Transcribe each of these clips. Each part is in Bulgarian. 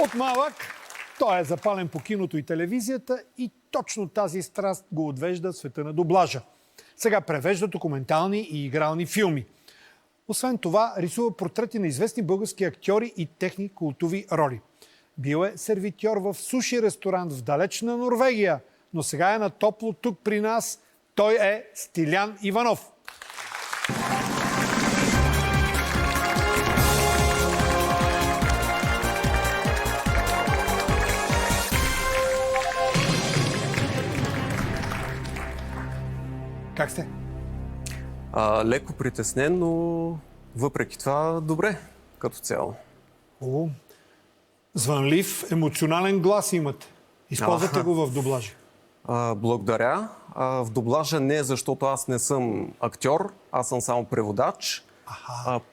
От малък той е запален по киното и телевизията и точно тази страст го отвежда в света на дублажа. Сега превежда документални и игрални филми. Освен това, рисува портрети на известни български актьори и техни култови роли. Бил е сервитьор в суши ресторант в далечна Норвегия, но сега е на топло тук при нас. Той е Стилян Иванов. Как сте? Леко притеснен, но въпреки това добре, като цяло. О, звънлив, емоционален глас имате. Използвате го в дублажа. Благодаря. В дублажа не, защото аз не съм актьор, аз съм само преводач.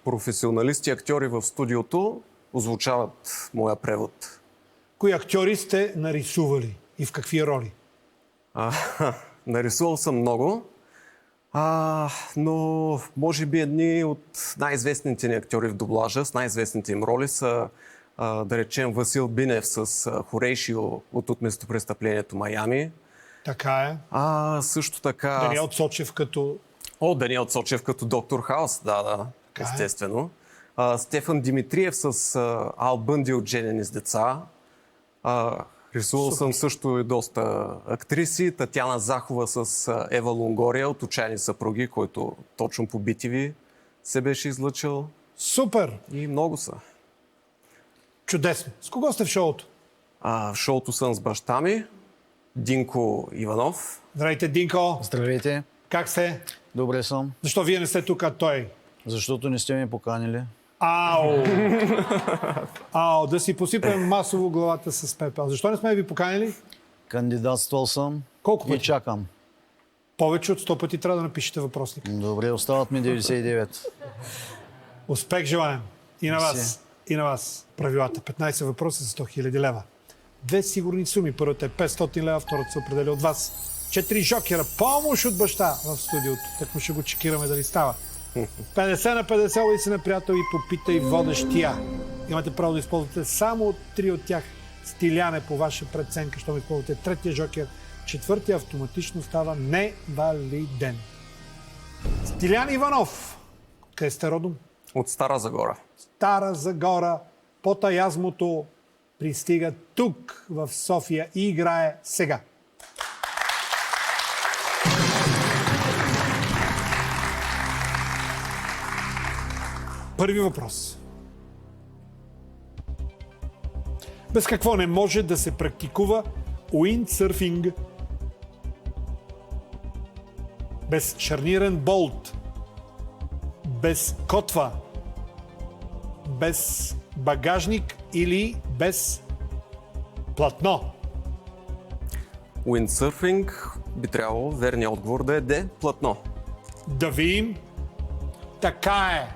Професионалисти актьори в студиото озвучават моя превод. Кои актьори сте нарисували и в какви роли? Нарисувал съм много. Но може би едни от най-известните ни актьори в дублажа, с най-известните им роли са, да речем, Васил Бинев с Хорейшио от местопрестъплението Майами. Така е. Също така... Даниел Цочев като... Даниел Цочев като доктор Хаус, да, естествено. Стефан Димитриев с Ал Бънди от Женени с деца. Рисувал съм също и доста актриси. Татяна Захова с Ева Лонгория от Отчаяни съпруги, който точно по BTV се беше излъчил. Супер! И много са. Чудесно. С кого сте в шоуто? В шоуто съм с баща ми, Динко Иванов. Здравейте, Динко! Здравейте! Как сте? Добре съм. Защо вие не сте тук, а той? Защото не сте ме поканили. Да си посипем масово главата с пепел. Защо не сме ви поканили? Кандидатствал съм. Колко пъти? И чакам. Повече от 100 пъти трябва да напишете въпросник. Добре, остават ми 99. Успех желаем. И на вас. И на вас. Правилата. 15 въпроса за 100 000 лева. Две сигурни суми. Първата е 500 лева, втората се определя от вас. 4 жокера. Помощ от баща в студиото. Так му ще го чекираме дали става. 50 на 50 лови се на приятел и попитай водещия. Имате право да използвате само 3 от тях. Стилян е по ваша преценка. Щом използвате третия жокер, четвъртия автоматично става невалиден. Стилян Иванов. Къде сте родом? От Стара Загора. Стара Загора. Под Аязмото пристига тук в София и играе сега. Първи въпрос. Без какво не може да се практикува уиндсърфинг? Без шарнирен болт, без котва, без багажник или без платно? Уиндсърфинг би трябвало верният отговор да е Д. Платно. Да видим. Така е.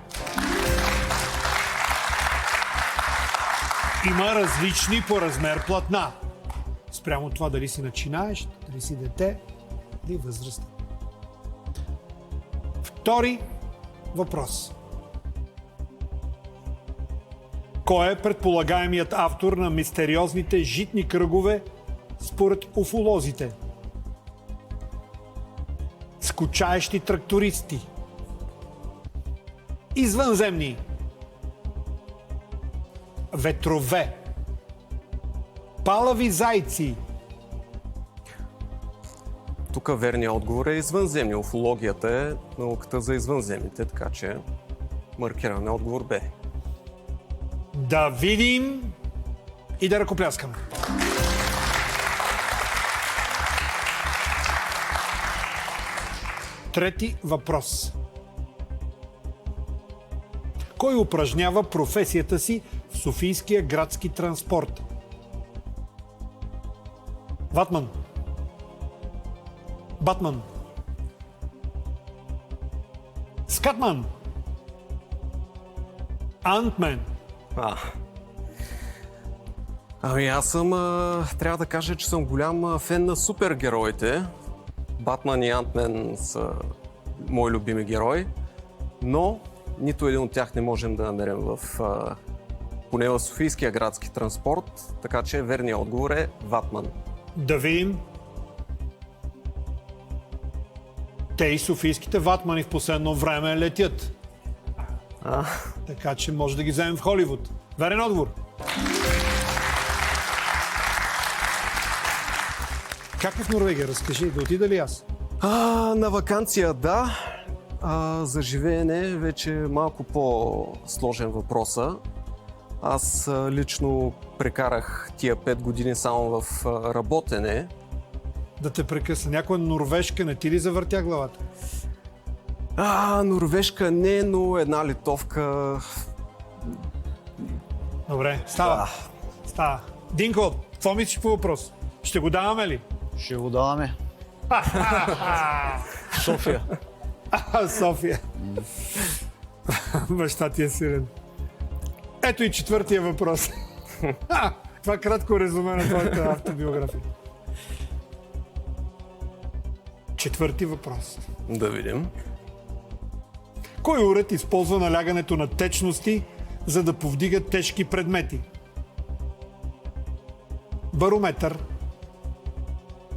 Има различни по размер платна. Спрямо това дали си начинаещ, дали си дете или възрастен. Втори въпрос. Кой е предполагаемият автор на мистериозните житни кръгове според уфолозите? Скучаещи трактористи. Извънземни. Ветрове. Палави зайци. Тук верният отговор е извънземни. Уфологията е науката за извънземните, така че маркираме отговор Б. Да видим и да ръкопляскаме. Трети въпрос. Кой упражнява професията си в Софийския градски транспорт? Ватман. Батман. Скатман. Антмен. Аз съм, трябва да кажа, че съм голям фен на супергероите. Батман и Антмен са мои любими герои, но нито един от тях не можем да намерим в поне в Софийския градски транспорт, така че верният отговор е ватман. Да видим. Те и софийските ватмани в последно време летят. Така че може да ги вземем в Холивуд. Верен отговор. Как е в Норвегия? Разкажи, да отида ли аз? На вакансия да, за живеене вече е малко по-сложен въпроса. Аз лично прекарах тия 5 години само в работене. Да те прекъсна. Някоя норвежка не ти ли завъртя главата? Норвежка не, но една литовка. Добре, става. Става. Динко, какво мислиш по въпрос? Ще го даваме ли? Ще го даваме. София. София. Баща ти е силен. Ето и четвъртия въпрос. Това кратко резюме на твоята автобиография. Четвърти въпрос. Да видим. Кой уред използва налягането на течности, за да повдига тежки предмети? Барометър,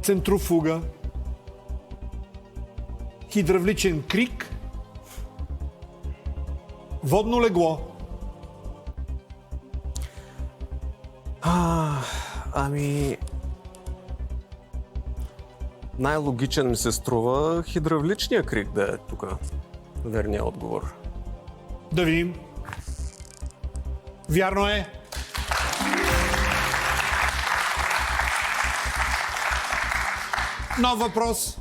центрофуга, хидравличен крик, водно легло. Най-логичен ми се струва хидравличния крик да е тук. Верният отговор. Да видим. Вярно е. Нов въпрос.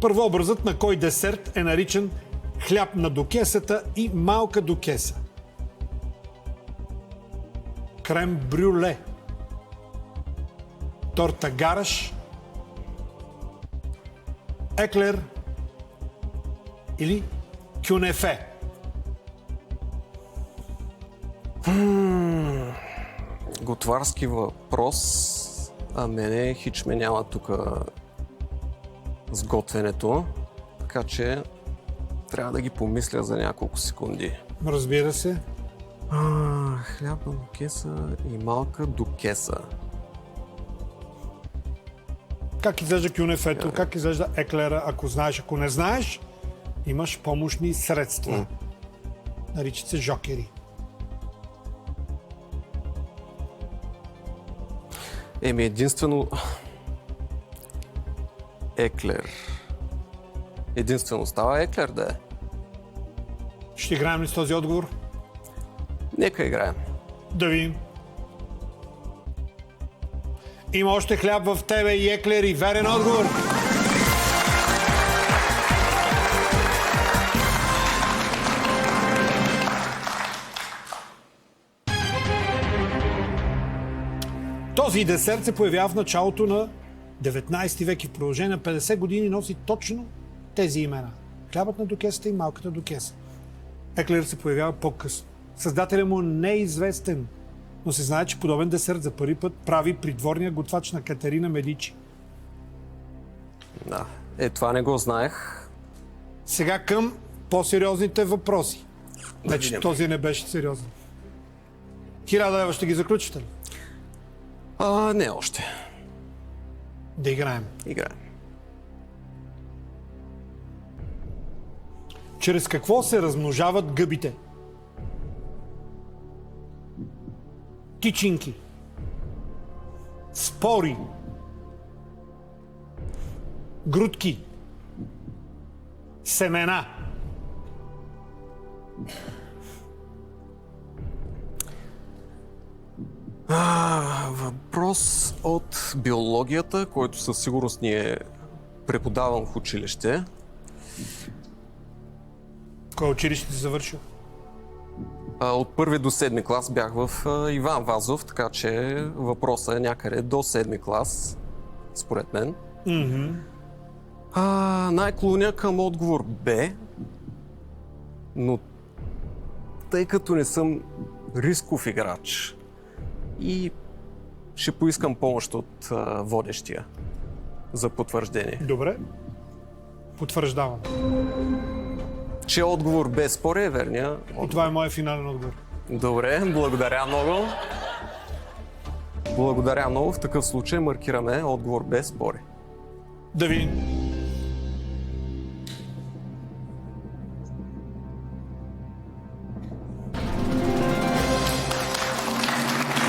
Първообразът на кой десерт е наричан хляб на докесата и малка докеса? Крем брюле, торта гараш, еклер или кюнефе? Готварски въпрос, а мене хич ме няма тук с готвенето, така че трябва да ги помисля за няколко секунди. Разбира се. Хляб на докеса и малка докеса. Как изглежда кюнефето, как изглежда еклера, ако знаеш. Ако не знаеш, имаш помощни средства. Наричат се жокери. Единствено еклер. Единствено става еклер да е. Ще играем ли с този отговор? Нека играем. Да видим. Има още хляб в тебе и еклер и верен отговор. Този десерт се появява в началото на 19 век и в продължение на 50 години носи точно тези имена. Хлябът на докесата и малката докеса. Еклер се появява по-късно. Създателят му не е известен, но се знае, че подобен десерт за първи път прави придворния готвач на Катерина Медичи. Да. Това не го знаех. Сега към по-сериозните въпроси. Значи видим. този не беше сериозен. 1000 лева ще ги заключите ли? Не още. Да играем. Играем. Чрез какво се размножават гъбите? Тичинки, спори, грудки, семена. Въпрос от биологията, който със сигурност ни е преподаван в училище. В кое училище си завършил? От 1 до 7 клас бях в Иван Вазов, така че въпросът е някъде до 7 клас, според мен. Най-клоня към отговор Б, но тъй като не съм рисков играч и ще поискам помощ от водещия за потвърждение. Добре. Потвърждавам. Че отговор без спор е верния. И това е моят финален отговор. Добре, благодаря много. Благодаря много. В такъв случай маркираме отговор без спори. Да видим.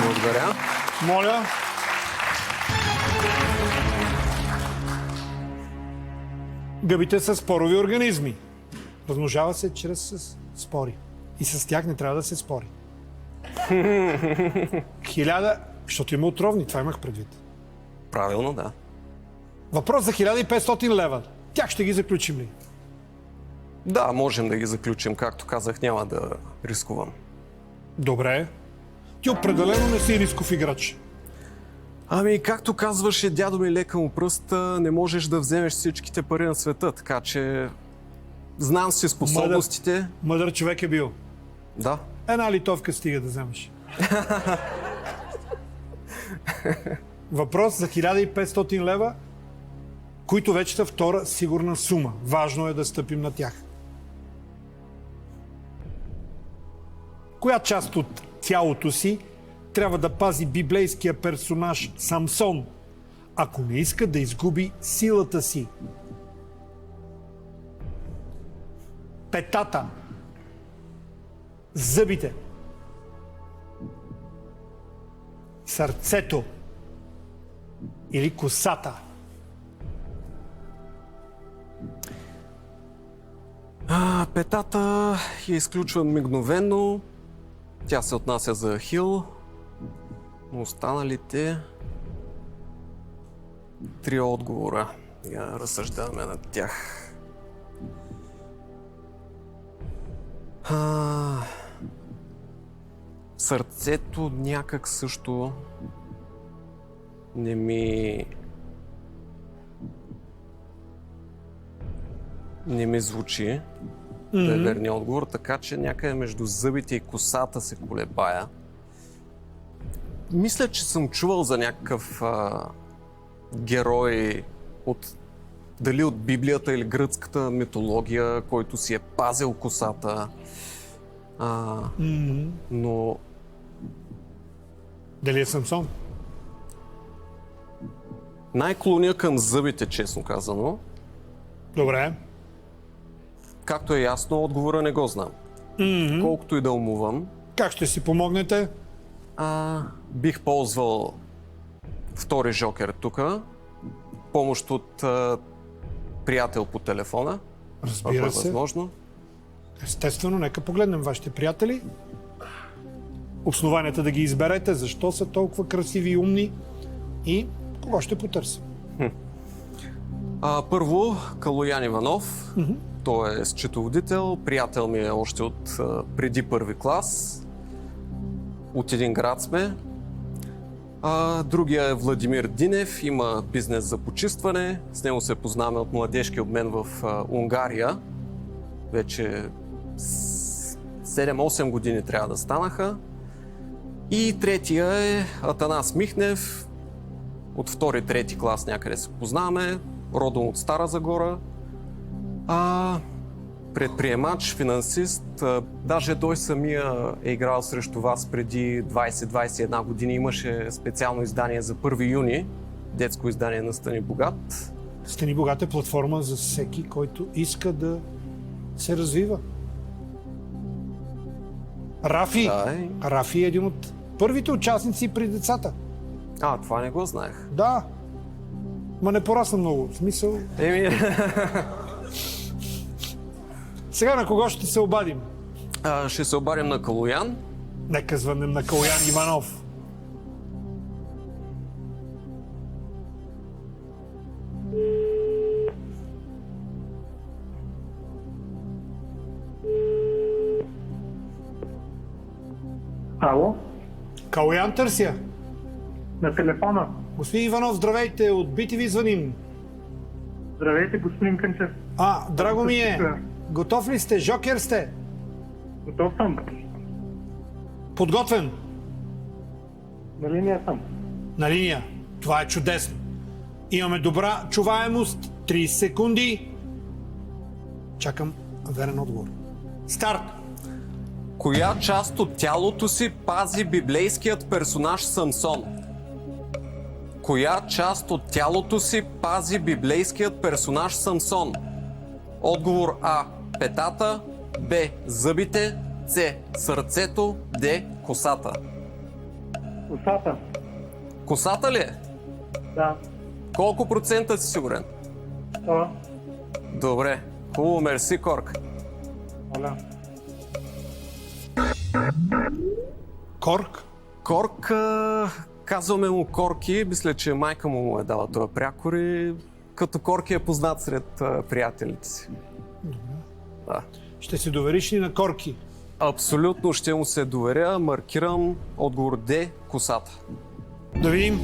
Благодаря. Моля. Гъбите са спорови организми. Размножава се чрез спори. И с тях не трябва да се спори. 1000, защото има отровни, това имах предвид. Правилно, да. Въпрос за 1500 лева. Тях ще ги заключим ли? Да, можем да ги заключим. Както казах, няма да рискувам. Добре. Ти определено не си рисков играч. Ами, както казваше дядо ми лека му пръста, не можеш да вземеш всичките пари на света, така че знам си способностите. Мъдър човек е бил. Да. Една литовка стига да вземеш. Въпрос за 1500 лева, които вече са втора сигурна сума. Важно е да стъпим на тях. Коя част от тялото си трябва да пази библейския персонаж Самсон, ако не иска да изгуби силата си? Петата, зъбите, сърцето или косата? Петата я изключвам мигновено. Тя се отнася за Хил. Останалите 3 отговора. Я разсъждаваме над тях. Сърцето някак също не ми звучи да е верният отговор, така че някъде между зъбите и косата се колебая. Мисля, че съм чувал за някакъв герой дали от Библията или гръцката митология, който си е пазил косата. Но Дали е Самсон? най-клоня към зъбите, честно казано. Добре. Както е ясно, отговора не го знам. Колкото и да умувам, Как ще си помогнете? бих ползвал втори жокер тук. Помощ от приятел по телефона. Ако Разбира е се. възможно. Естествено, нека погледнем вашите приятели. Основанията да ги изберете, защо са толкова красиви и умни и кого ще потърсим. Първо, Калоян Иванов. Той е счетоводител. Приятел ми е още от преди първи клас. От един град сме. Другия е Владимир Динев. Има бизнес за почистване. С него се познаваме от младежки обмен в Унгария. Вече 7-8 години трябва да станаха. И третия е Атанас Михнев. От втори-трети клас някъде се познаваме. Родом от Стара Загора. Предприемач, финансист. Даже той самия е играл срещу вас преди 20-21 години. Имаше специално издание за 1 юни. Детско издание на Стани Богат. Стани Богат е платформа за всеки, който иска да се развива. Рафи! Да, Рафи е един от първите участници при децата. това не го знаех. Да. Ма не порасна много. В смисъл... Сега на кого ще се обадим? Ще се обадим на Калоян. Нека звънем на Калоян Иванов. Ало, Калоян търся. на телефона. Господин Иванов, здравейте, от BTV звъним. Здравейте, господин Кънчев. Драго ми е, готов ли сте? Жокер сте? Готов съм. Подготвен? На линия съм. На линия. Това е чудесно. Имаме добра чуваемост. 30 секунди. Чакам Верен отговор. Старт! Коя част от тялото си пази библейският персонаж Самсон? Коя част от тялото си пази библейският персонаж Самсон? Отговор А. Петата, Б. Зъбите, С. Сърцето, Д. Косата. Косата. Косата ли е? Да. Колко процента си сигурен? 100. Добре. Хубаво, мерси, Корк. Моля. Корк? Корк, казваме му Корки, мисля, че майка му е дала този прякор и като Корки е познат сред приятелите си. Да. Ще се довериш ли на Корки? Абсолютно ще му се доверя, маркирам отговор Д, косата. Да видим.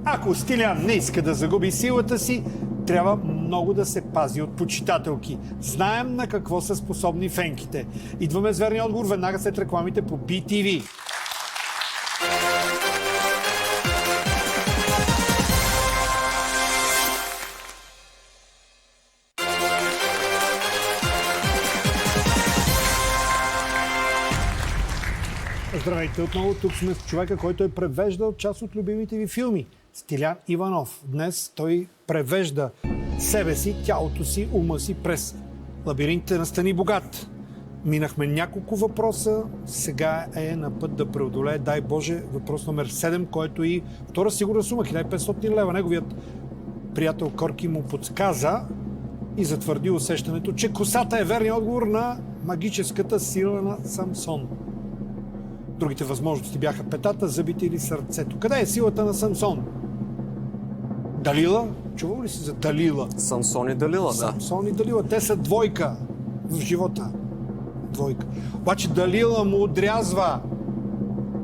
Ако Стилян не иска да загуби силата си, трябва много да се пази от почитателки. Знаем на какво са способни фенките. Идваме с верния отговор веднага след рекламите по BTV. Здравейте отново, тук сме с човека, който е превеждал част от любимите ви филми. Стилян Иванов. Днес той превежда себе си, тялото си, ума си през лабиринтите на Стани богат. Минахме няколко въпроса, сега е на път да преодолее, дай Боже, въпрос номер 7, който и втора сигурна сума, 1500 лева. Неговият приятел Корки му подсказа и затвърди усещането, че косата е верният отговор на магическата сила на Самсон. Другите възможности бяха петата, зъбите или сърцето. Къде е силата на Самсон? Далила? Чувал ли си за Далила? Самсон и Далила, да. Самсон и Далила. Те са двойка в живота. Двойка. Обаче Далила му отрязва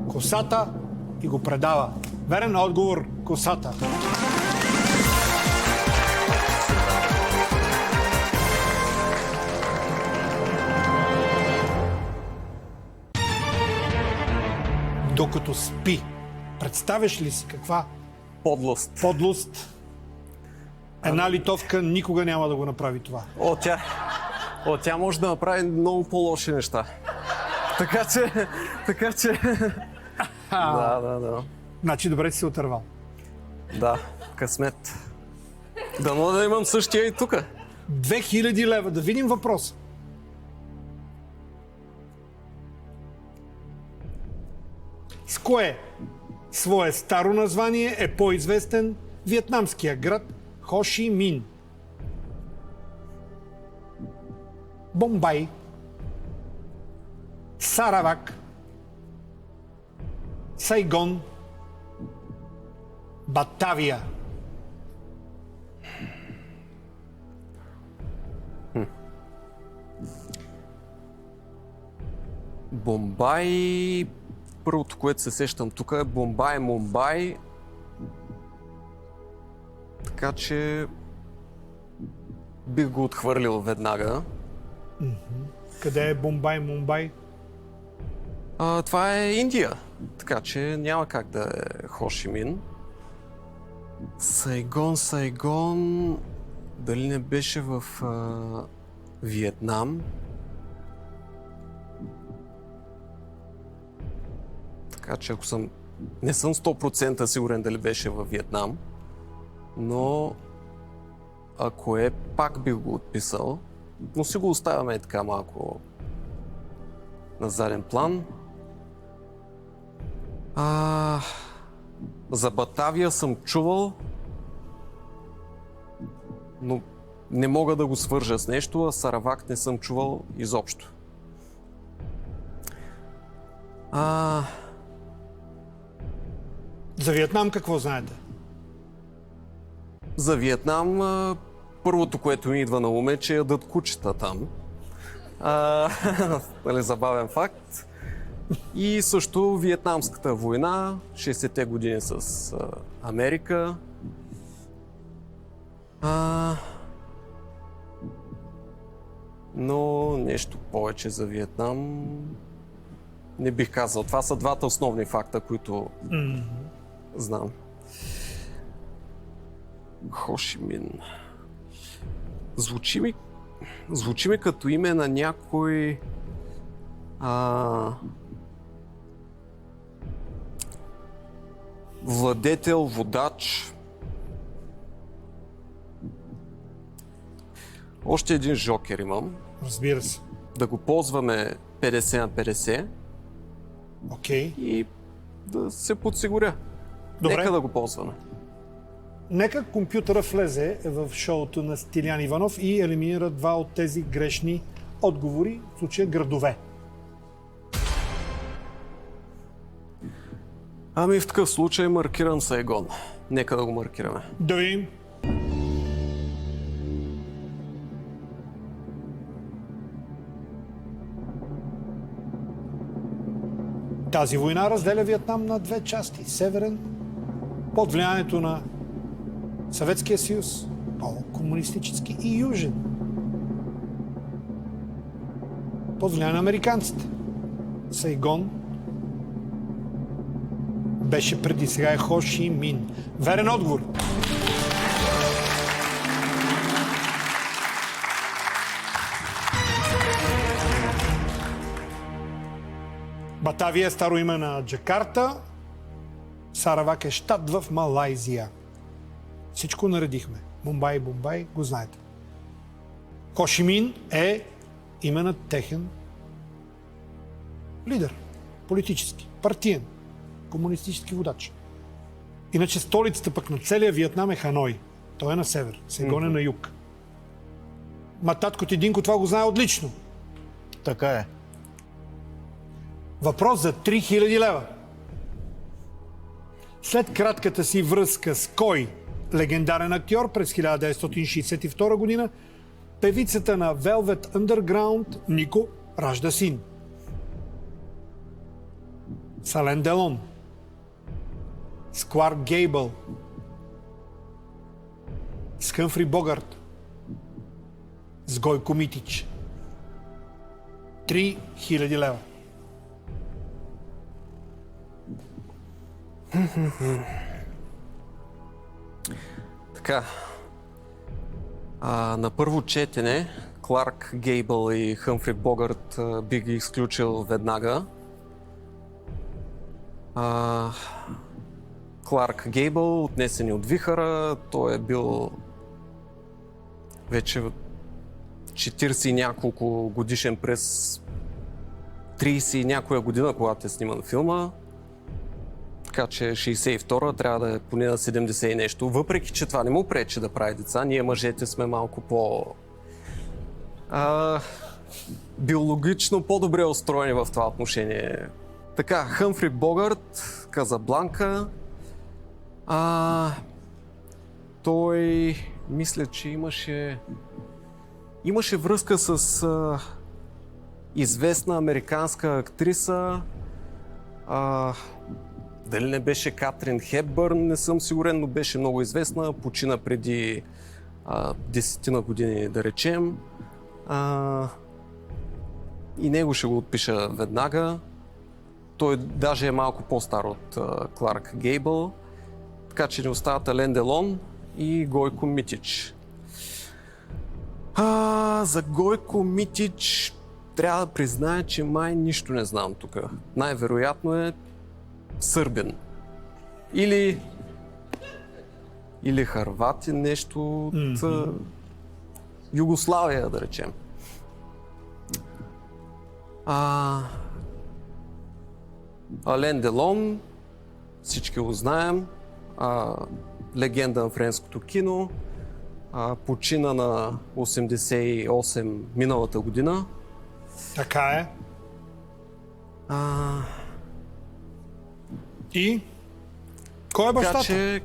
косата и го предава. Верен отговор – косата. Докато спи. Представяш ли си каква Подлост. една литовка никога няма да го направи това. Тя може да направи много по-лоши неща. Така че... Да. Значи добре си се отървал. Да, късмет. Дано да имам същия и тука. 2000 лева. Да видим въпроса. С кое свое старо название е по-известен виетнамския град Хо Ши Мин? Бомбай, Саравак, Сайгон, Батавия. Бомбай... Първото, което се сещам тук е Мумбай. Така че бих го отхвърлил веднага. Къде е Мумбай? Това е Индия, така че няма как да е Хо Ши Мин. Сайгон... Дали не беше в Виетнам? Така че не съм 100% сигурен дали беше във Виетнам, но ако е, пак бих го отписал, но си го оставяме така малко на заден план. За Батавия съм чувал, но не мога да го свържа с нещо, а Саравак не съм чувал изобщо. За Виетнам какво знаете? За Виетнам първото, което ми идва на ум е, че ядат кучета там. Забавен факт. И също Виетнамската война, 60-те години с Америка. Но нещо повече за Виетнам не бих казал. Това са двата основни факта, които знам. Хошимин. Звучи ми като име на някой... владетел, водач. Още един жокер имам. Разбира се. Да го ползваме 50 на 50 Окей. и да се подсигуря. Добре. Нека да го ползваме. Нека компютъра влезе в шоуто на Стилян Иванов и елиминира два от тези грешни отговори, в случая градове. Ами в такъв случай маркирам Сайгон. Нека да го маркираме. Да видим. Тази война разделя Виетнам на две части. Северен, под влиянието на Съветския съюз, по-комунистически, и южен, под влияние на американците. Сайгон беше преди, сега е Хо Ши Мин. Верен отговор. Батавия е старо име на Джакарта. Саравак е щат в Малайзия. Всичко наредихме. Мумбай, Бомбай, го знаете. Хо Ши Мин е име на техен лидер. Политически, партиен, комунистически водач. Иначе столицата пък на целия Виетнам е Ханой. Той е на север, Сайгон е на юг. Ма татко ти Динко това го знае отлично. Така е. Въпрос за 3000 лева. След кратката си връзка с кой легендарен актьор през 1962 година, певицата на Velvet Underground Нико ражда син. С Ален Делон, с Кларк Гейбъл, с Хъмфри Богарт, с Гойко Митич. 3000 лева. Така. На първо четене Кларк Гейбъл и Хъмфри Богарт би ги изключил веднага. Кларк Гейбъл, отнесени от вихъра, той е бил вече 40 и няколко годишен през 30 и някоя година, когато е сниман филма. Така че 62-а трябва да е поне на 70 и нещо. Въпреки че това не му пречи да прави деца, ние мъжете сме малко биологично по-добре устроени в това отношение. Така, Хъмфри Богарт, Казабланка. Той мисля, че имаше връзка с известна американска актриса. Дали не беше Катрин Хепбърн, не съм сигурен, но беше много известна. Почина преди 10 години, да речем. И него ще го отпиша веднага. Той даже е малко по-стар от Кларк Гейбъл. Така че ни остават Ален Делон и Гойко Митич. За Гойко Митич трябва да призная, че май нищо не знам тук. Най-вероятно е сърбин. Или харватин, нещо от Югославия, да речем. Ален Делон, всички го знаем, легенда на френското кино, почина на 88 миналата година. Така е. И? Кой е бащата? Така че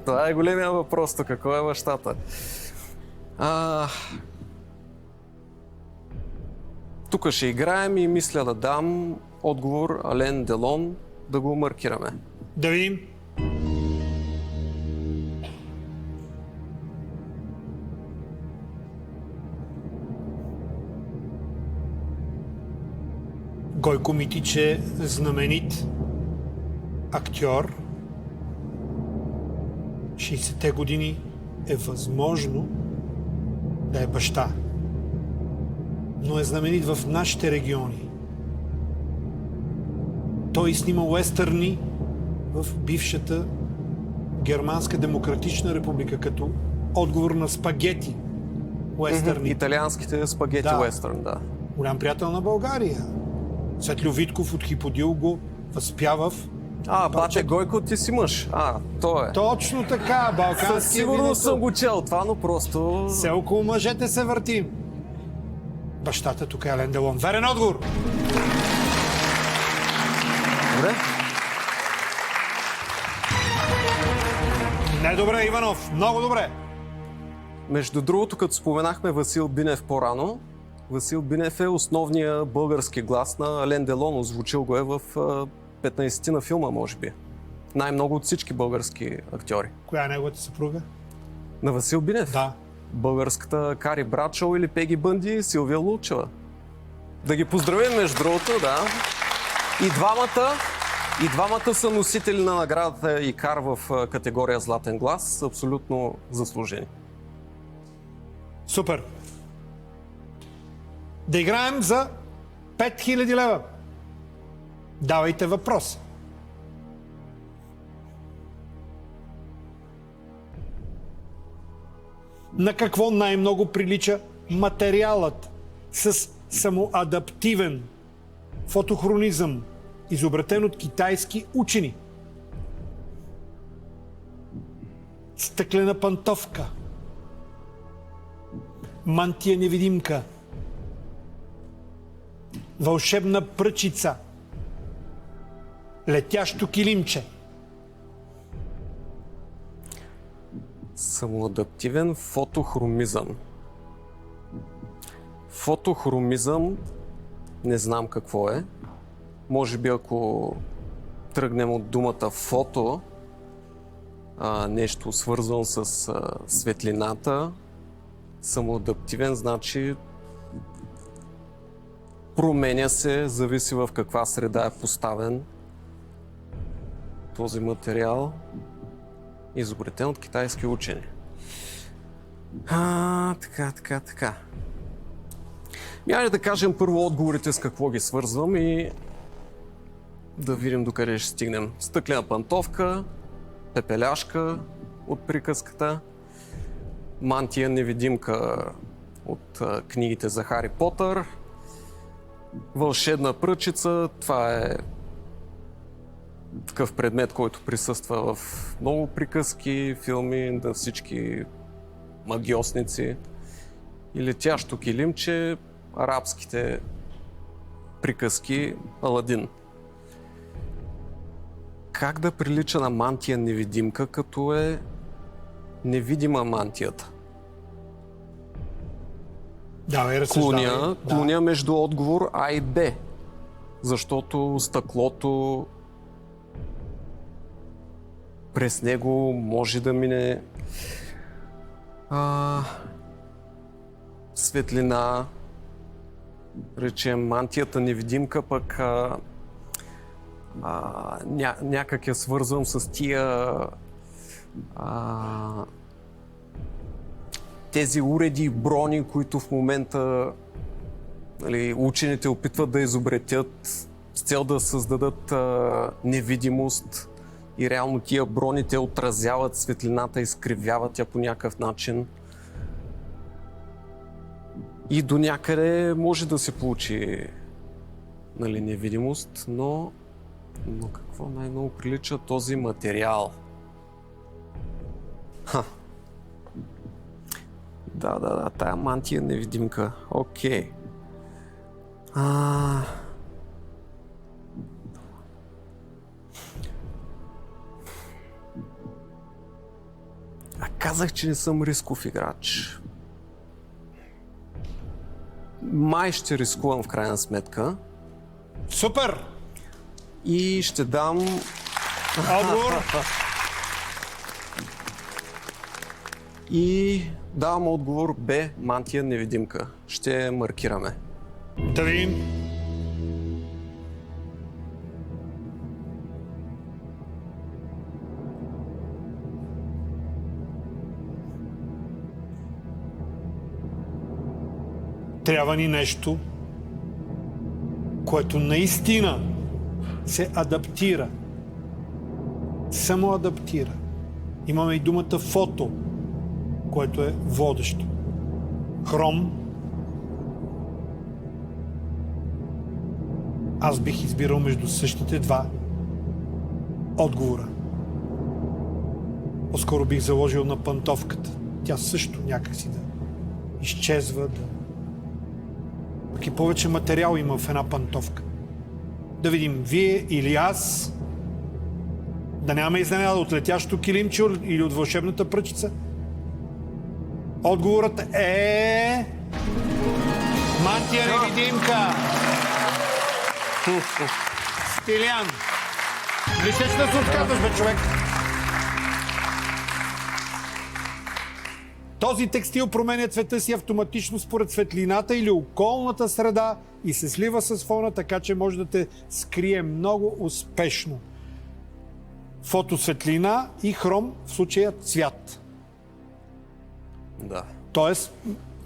това е големия въпрос тук. Кой е бащата? Тук ще играем и мисля да дам отговор Ален Делон, да го маркираме. Да видим. Гойко Митич е знаменит актьор. 60-те години е възможно да е баща, но е знаменит в нашите региони. Той снима уестърни в бившата Германска демократична република като отговор на спагети уестърни. Италианските спагети Да. уестърн, да. Голям приятел на България. Светлю Витков от Хиподил го възпява в... Бате Гойко, ти си мъж. Той е. Точно така, Със балканския сигурност съм го чел това, но просто... Все около мъжете се въртим. Бащата тук е Ален Делон. Верен отговор! Добре. Не добре, Иванов. Много добре. Между другото, като споменахме Васил Бинев по-рано, Васил Бинев е основният български глас на Ален Делон. Озвучил го е в 15 на филма, може би. Най-много от всички български актьори. Коя е неговата съпруга? На Васил Бинев? Да. Българската Кари Брадшоу или Пеги Бънди, Силвия Лучева. Да ги поздравим, между другото, да. И двамата са носители на наградата Икар в категория Златен глас. Абсолютно заслужени. Супер. Да играем за 5000 лева. Давайте въпрос. На какво най-много прилича материалът с самоадаптивен фотохронизъм, изобретен от китайски учени? Стъклена пантовка, мантия невидимка, вълшебна пръчица, летящо килимче. Самоадаптивен фотохромизъм. Фотохромизъм не знам какво е. Може би ако тръгнем от думата фото, нещо свързано с светлината, самоадаптивен значи променя се, зависи в каква среда е поставен този материал, изобретен от китайски учени. Така. Айде да кажем първо отговорите с какво ги свързвам и да видим докъде ще стигнем. Стъклена пантовка, пепеляшка от приказката, мантия невидимка от книгите за Хари Потър, вълшебна пръчица, това е такъв предмет, който присъства в много приказки, филми, на всички магиосници. И летящо килимче, арабските приказки Аладин. Как да прилича на мантия невидимка, като е невидима мантията? Давай, разсъждавай. Клоня между отговор А и Б, защото стъклото през него може да мине светлина, речем мантията невидимка, пък някак я свързвам с тия тези уреди и брони, които в момента учените опитват да изобретят с цел да създадат невидимост и реално тия брони те отразяват светлината, изкривяват я по някакъв начин. И до някъде може да се получи невидимост, но какво най-много прилича този материал? Да, тая мантия невидимка. Окей. Казах, че не съм рисков играч. Май ще рискувам в крайна сметка. Супер! И ще дам... Отговор? И давам отговор Б, мантия невидимка. Ще маркираме. Да видим. Трябва ни нещо, което наистина се адаптира. Самоадаптира. Имаме и думата фото, което е водещо. Хром. Аз бих избирал между същите два отговора. По-скоро бих заложил на пантовката. Тя също някакси да изчезва, да... Пък и повече материал има в една пантовка. Да видим, вие или аз, да нямаме изненада от летящото килимче или от вълшебната пръчица. Отговорът е... мантия-невидимка! Стилян! Вижте, че да се отказваш, бе, човек! Този текстил променя цвета си автоматично според светлината или околната среда и се слива с фона, така че може да те скрие много успешно. Фотосветлина и хром, в случая цвят. Да. Тоест,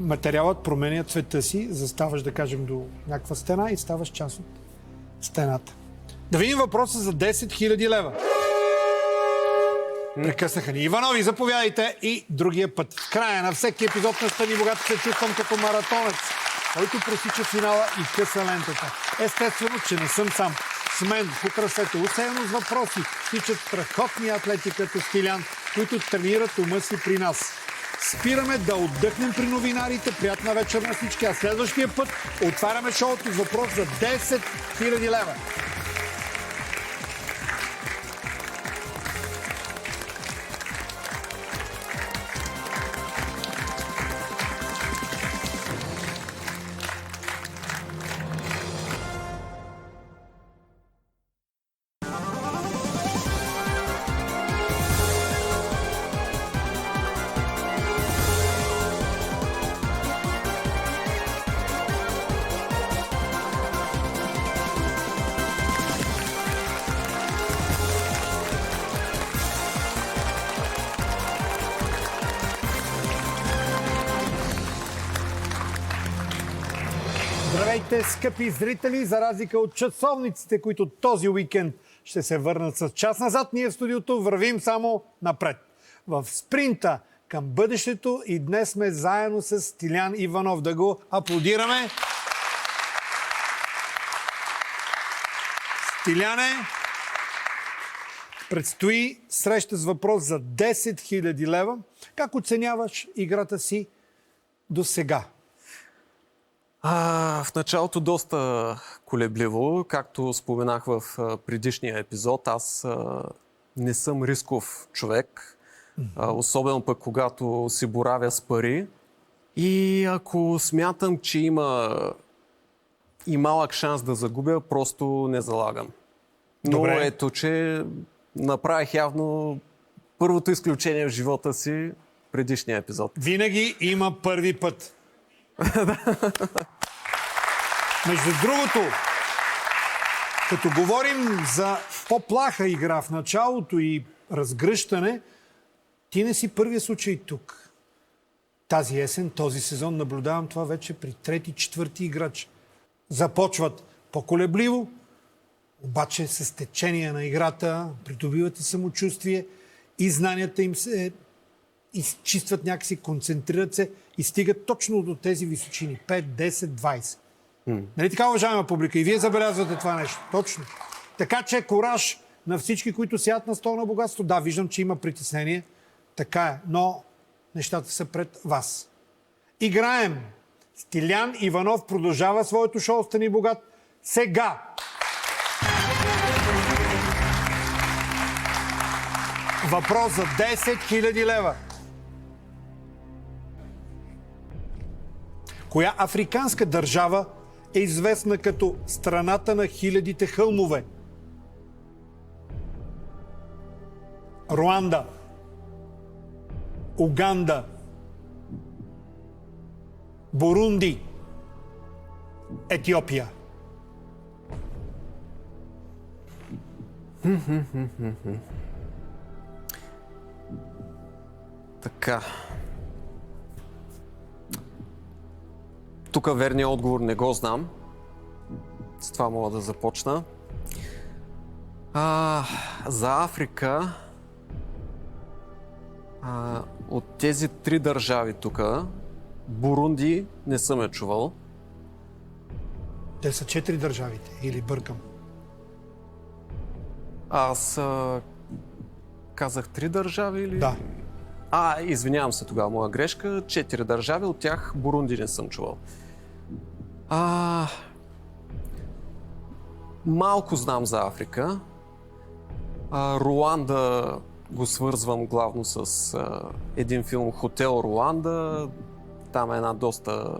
материалът променя цвета си, заставаш, да кажем, до някаква стена и ставаш част от стената. Да видим въпроса за 10 000 лева. Прекъснаха ни. Иванови, заповядайте и другия път. В края на всеки епизод на Стани богат се чувствам като маратонец, който пресича финала и къса лентата. Естествено, че не съм сам. С мен по трасето, усеяно с въпроси, тичат страхотни атлети като Стилян, които тренират ума си при нас. Спираме да отдъхнем при новинарите. Приятна вечер на всички. А следващия път отваряме шоуто с въпрос за 10 000 лева. Здравейте, скъпи зрители! За разлика от часовниците, които този уикенд ще се върнат с час назад, ние в студиото вървим само напред. В спринта към бъдещето и днес сме заедно с Стилян Иванов. Да го аплодираме! Стиляне, предстои среща с въпрос за 10 000 лева. Как оценяваш играта си до сега? В началото доста колебливо, както споменах в предишния епизод, аз не съм рисков човек, особено пък когато си боравя с пари. И ако смятам, че има и малък шанс да загубя, просто не залагам. Но Добре. ето, че направих явно първото изключение в живота си предишния епизод. Винаги има първи път. Между другото, като говорим за по-плаха игра в началото и разгръщане, ти не си първия случай тук. Тази есен, този сезон наблюдавам това вече при трети, четвърти играч. Започват по-колебливо, обаче с течение на играта придобивате самочувствие и знанията им се изчистват някакси, концентрират се и стигат точно до тези височини. 5, 10, 20. Нали така, уважаема публика? И вие забелязвате това нещо. Точно. Така че кораж на всички, които сядат на стол на богатство. Да, виждам, че има притеснение. Така е. Но нещата са пред вас. Играем. Стилян Иванов продължава своето шоу Стани богат. Сега. Въпрос за 10 000 лева. Коя африканска държава е известна като страната на хилядите хълмове? Руанда, Уганда, Бурунди, Етиопия. Така. Тук тук верният отговор не го знам. С това мога да започна. За Африка от тези 3 държави тук, Бурунди не съм я чувал. Те са 4 държавите, или бъркам? Аз казах 3 държави или? Да. Извинявам се тогава, моя грешка. 4 държави, от тях Бурунди не съм чувал. Малко знам за Африка. Руанда го свързвам главно с един филм Хотел Руанда. Там е една доста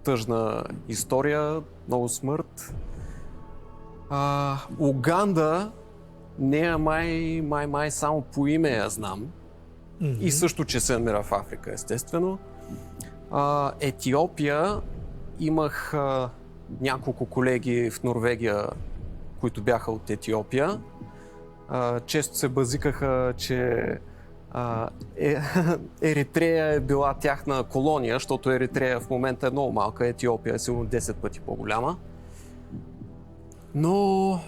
тъжна история, много смърт. Уганда, нея май само по име я знам. И също, че се намира в Африка, естествено. Етиопия, имах няколко колеги в Норвегия, които бяха от Етиопия. Често се базикаха, че Еритрея е била тяхна колония, защото Еритрея в момента е много малка, Етиопия е сигурно 10 пъти по-голяма. Но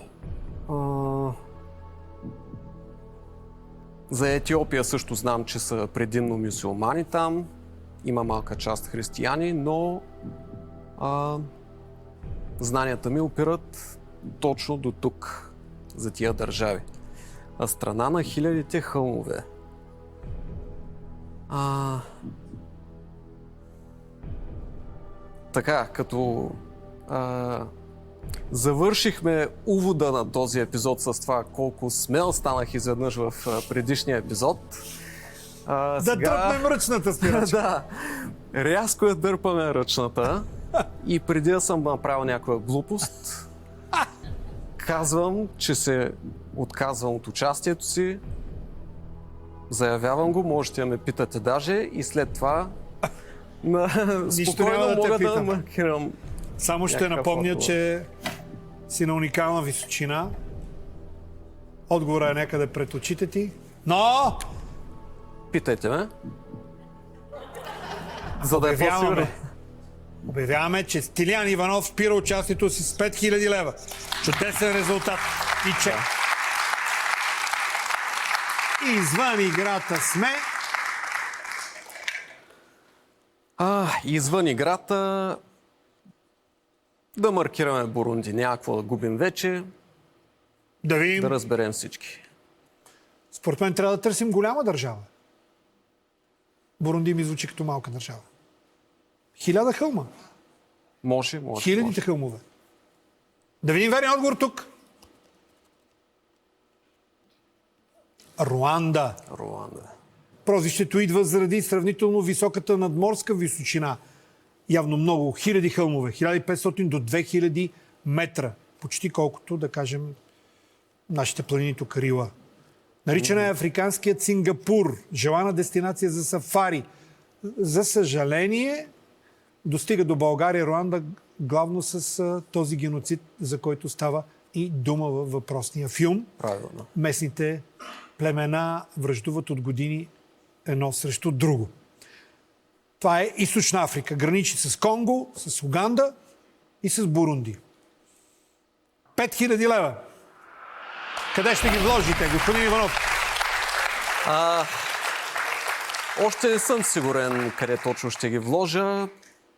за Етиопия също знам, че са предимно мюсюлмани там, има малка част християни, но знанията ми опират точно до тук, за тия държави. Страна на хилядите хълмове. Така, като завършихме увода на този епизод с това колко смел станах изведнъж в предишния епизод. Да Сега... дръпнем ръчната спирачка. Да, рязко я дърпаме ръчната и преди да съм направил някаква глупост, казвам, че се отказвам от участието си, заявявам го, можете да ме питате даже и след това спокойно няма да те мога да питам. маркирам. Само ще някакъв напомня, отговор. че си на уникална височина. Отговорът е някъде пред очите ти. Но Питайте ме. За да е по-сигурен. обявяваме, че Стилиян Иванов спира участието си с 5000 лева. Чудесен резултат и чек. Извън играта сме. Извън играта да маркираме Бурунди. Някакво да губим вече, Да видим. да разберем всички. Според мен трябва да търсим голяма държава. Бурунди ми звучи като малка държава. 1000 хълма. Може. Хилядите хълмове. Да видим верен отговор тук. Руанда. Руанда. Прозвището идва заради сравнително високата надморска височина. Явно много. Хиляди хълмове. 1500 до 2000 метра. Почти колкото, да кажем, нашите планини тук Рила. Наричана е африканският Сингапур. Желана дестинация за сафари. За съжаление, достига до България, Руанда, главно с този геноцид, за който става и дума във въпросния филм. Правилно. Местните племена връждуват от години едно срещу друго. Това е Източна Африка. Граничи с Конго, с Уганда и с Бурунди. 5000 лева. Къде ще ги вложите, господин Иванов? Още не съм сигурен къде точно ще ги вложа.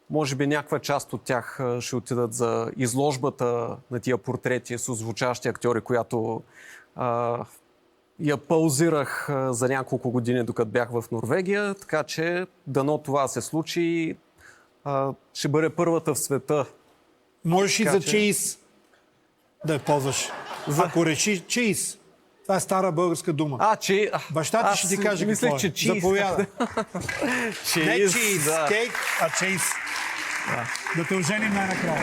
Може би някаква част от тях ще отидат за изложбата на тия портрети с звучащи актьори, която я паузирах за няколко години, докато бях в Норвегия. Така че дано това се случи. Ще бъде първата в света. Можеш и Така за че- чеиз да я ползваш. Ако реши чеиз. Това е стара българска дума. Баща ти ще ти каже мислех, какво е. че чиз. Заповядай. Не Чиз, чиз, да. кейк, а чейз. Да те оженим най-накрая.